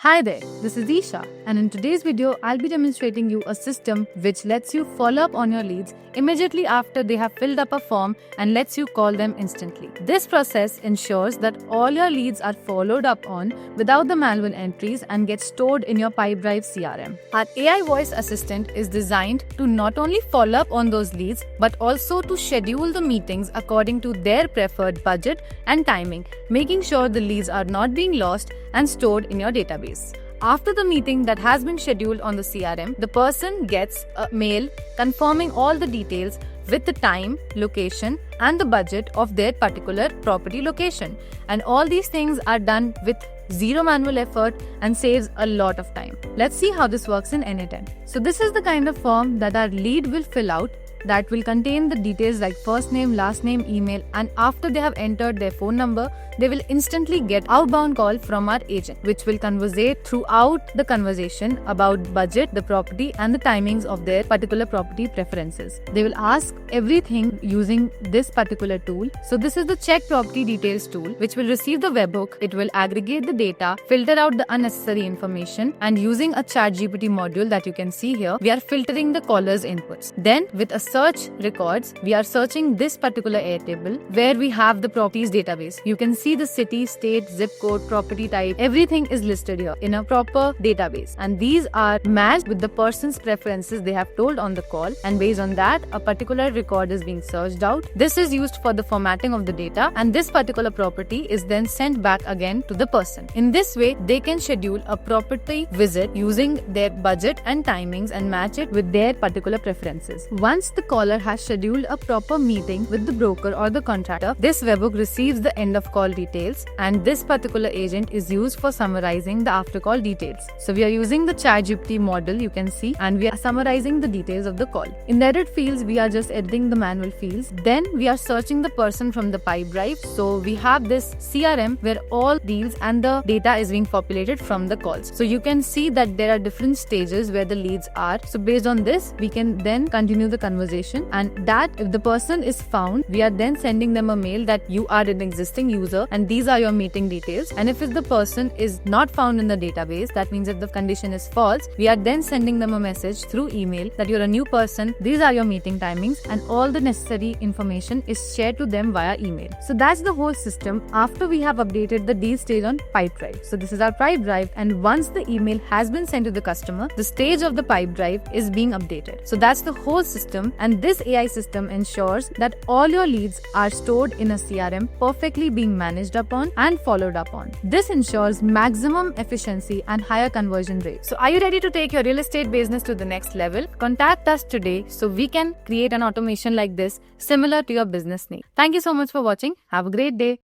Hi there, this is Isha, and in today's video, I'll be demonstrating you a system which lets you follow up on your leads immediately after they have filled up a form and lets you call them instantly. This process ensures that all your leads are followed up on without the manual entries and get stored in your Pipedrive CRM. Our AI voice assistant is designed to not only follow up on those leads but also to schedule the meetings according to their preferred budget and timing, making sure the leads are not being lost and stored in your database. After the meeting that has been scheduled on the CRM, the person gets a mail confirming all the details with the time, location, and the budget of their particular property location. And all these things are done with zero manual effort and saves a lot of time. Let's see how this works in N8N. So this is the kind of form that our lead will fill out that will contain the details like first name, last name, email, and after they have entered their phone number, they will instantly get outbound call from our agent, which will conversate throughout the conversation about budget, the property, and the timings of their particular property preferences. They will ask everything using this particular tool. So this is the check property details tool, which will receive the webhook. It will aggregate the data, filter out the unnecessary information, and using a ChatGPT module that you can see here, we are filtering the caller's inputs. Then with a search records, we are searching this particular Airtable where we have the properties database. You can see the city, state, zip code, property type, everything is listed here in a proper database. And these are matched with the person's preferences they have told on the call. And based on that, a particular record is being searched out. This is used for the formatting of the data, and this particular property is then sent back again to the person. In this way, they can schedule a property visit using their budget and timings and match it with their particular preferences. Once the caller has scheduled a proper meeting with the broker or the contractor, this webhook receives the end of call details, and this particular agent is used for summarizing the after call details. So we are using the ChatGPT model, you can see, and we are summarizing the details of the call. In the edit fields, we are just editing the manual fields. Then we are searching the person from the Pipedrive. So we have this CRM where all deals and the data is being populated from the calls. So you can see that there are different stages where the leads are. So based on this, we can then continue the conversation, and that if the person is found, we are then sending them a mail that you are an existing user and these are your meeting details. And if the person is not found in the database, that means if the condition is false, we are then sending them a message through email that you're a new person, these are your meeting timings, and all the necessary information is shared to them via email. So that's the whole system after we have updated the deal stage on Pipedrive. So this is our Pipedrive, and once the email has been sent to the customer, the stage of the Pipedrive is being updated. So that's the whole system, and this AI system ensures that all your leads are stored in a CRM, perfectly being managed upon and followed up on. This ensures maximum efficiency and higher conversion rate. So are you ready to take your real estate business to the next level? Contact us today so we can create an automation like this similar to your business need. Thank you so much for watching. Have a great day.